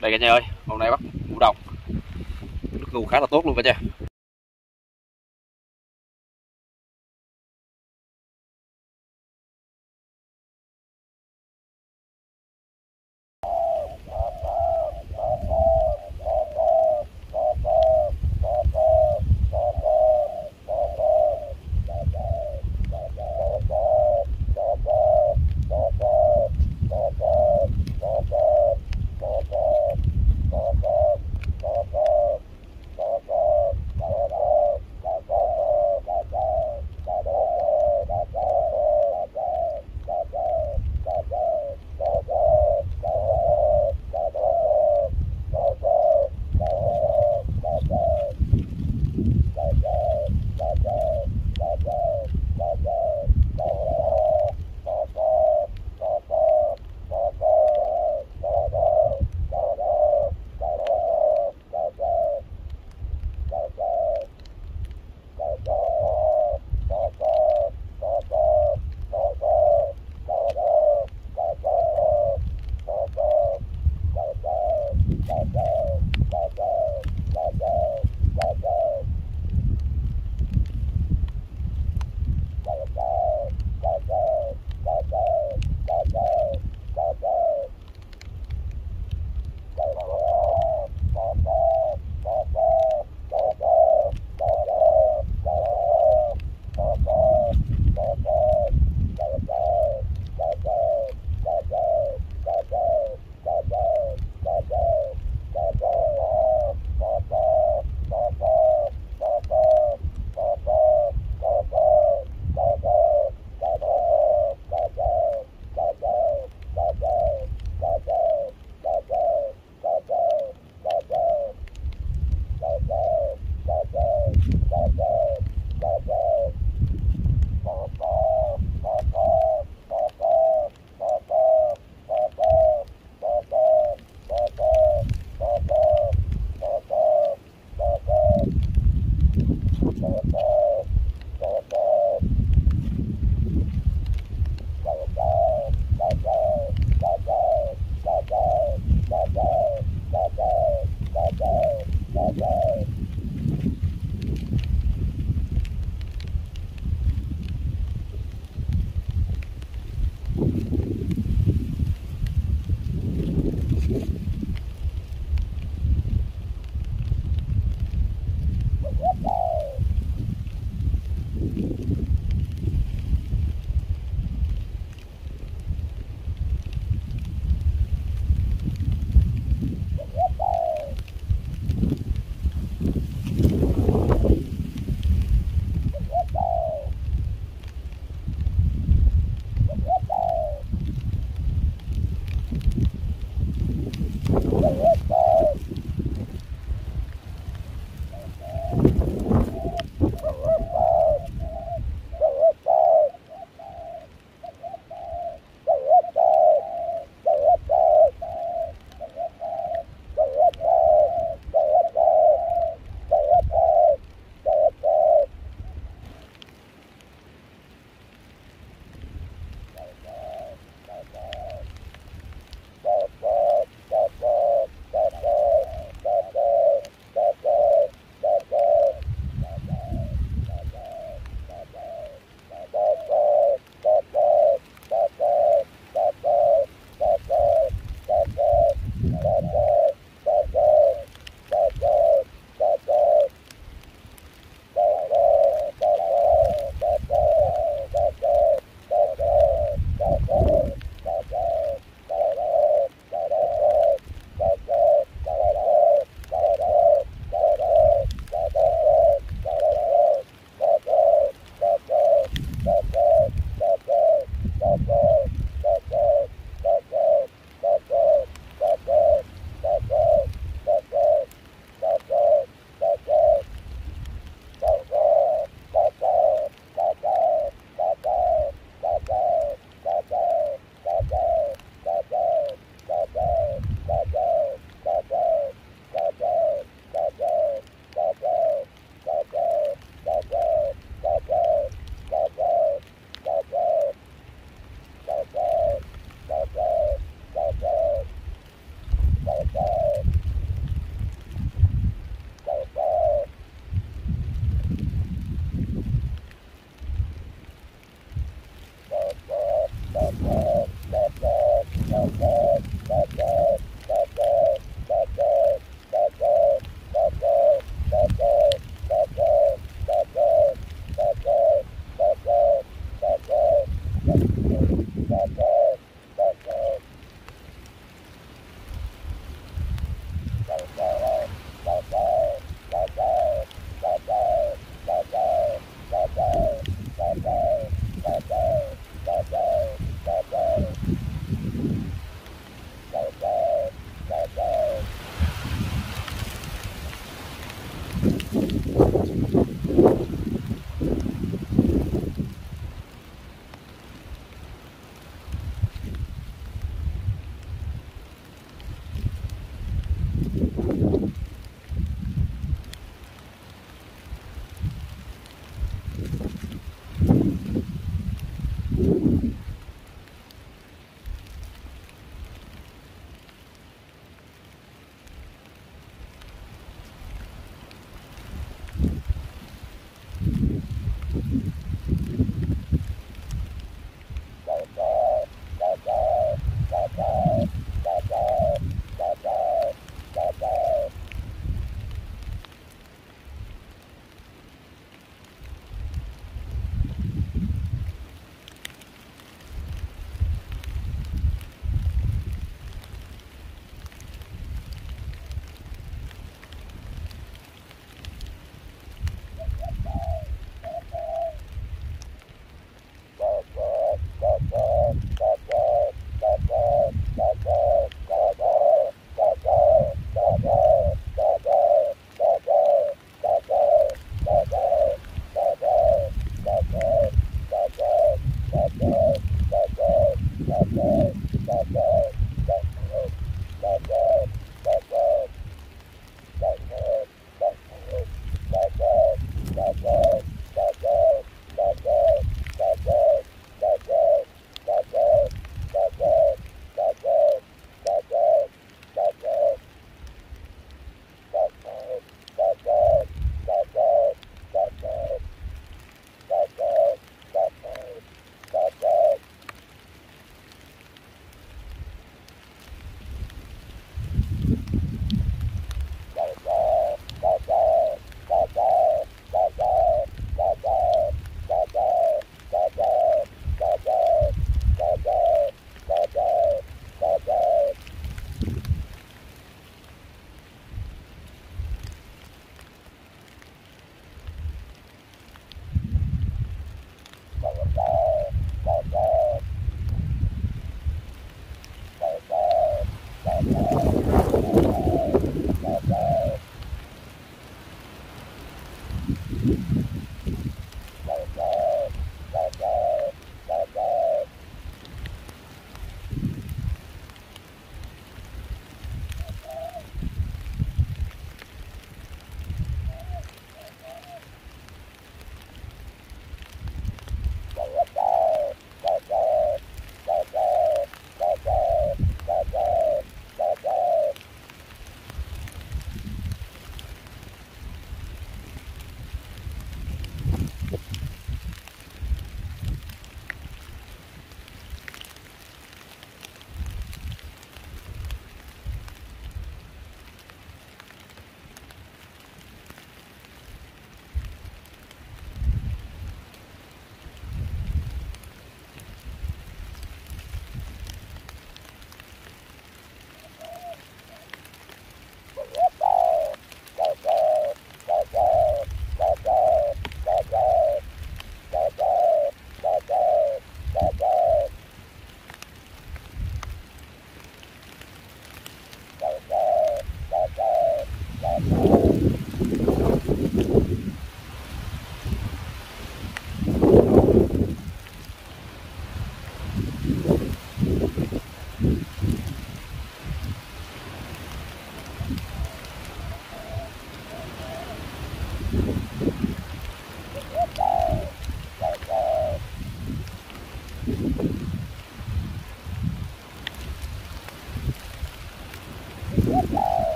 Đây cả nhà ơi, hôm nay bắt ngủ đồng, nước ngủ khá là tốt luôn cả nhà.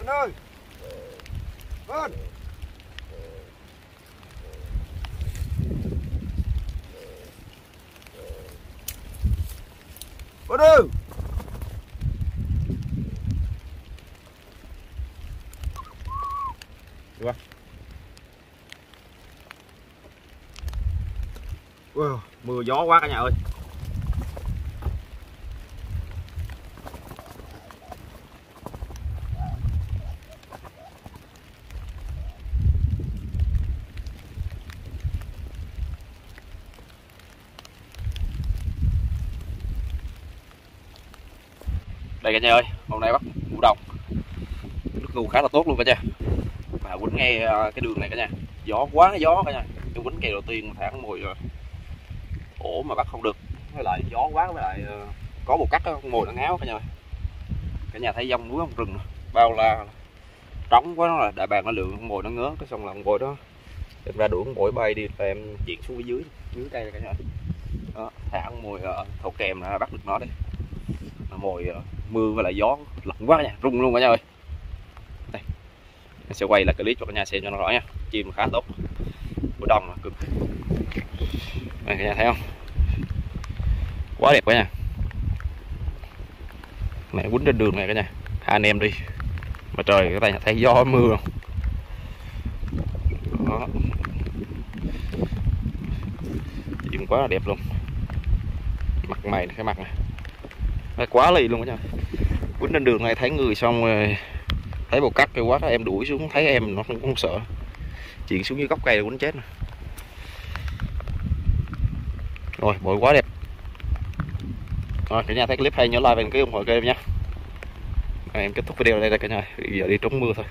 ơi. Kon. Kon ơi. Được wow, mưa gió quá cả nhà ơi. Đây cả nhà ơi, hôm nay bắt ngủ đồng, nước ngủ khá là tốt luôn cả nhà. Mà quýnh ngay cái đường này cả nhà, gió quá gió cả nhà. Cái quýnh kèo đầu tiên thả mồi ổ mà bắt không được, với lại gió quá, với lại có một cắt con mồi nó ngáo cả nhà ơi. Cả nhà thấy dông núi không, rừng bao la trống quá, nó là đại bàng nó lượn con mồi nó ngớ, cái xong là con mồi đó em ra đuổi con mồi bay đi, và em chuyển xuống dưới đây cả nhà. Đó, thả con mồi thổ kèm là bắt được nó đấy. Mồi mưa với lại gió lạnh quá nha, rung luôn cả nhà ơi. Đây, mình sẽ quay lại clip cho cả nhà xem cho nó rõ nha. Chim khá tốt, buổi đông là cực. Đây cả nhà thấy không, quá đẹp cả nhà. Này quýnh trên đường này cả nhà, hai anh em đi mà trời các bạn thấy gió mưa không. Đó, chim quá là đẹp luôn. Mặt mày cái mặt này nó quá lì luôn cả nhà. Quýnh trên đường này thấy người xong rồi thấy một cắt kêu quá, em đuổi xuống thấy em nó không sợ, chuyển xuống dưới gốc cây là quýnh chết. Rồi bội quá đẹp. Rồi cả nhà thấy clip hay nhớ like và đăng ký ủng hộ kênh nha. Em kết thúc video ở đây cả nhà, bây giờ đi trốn mưa thôi.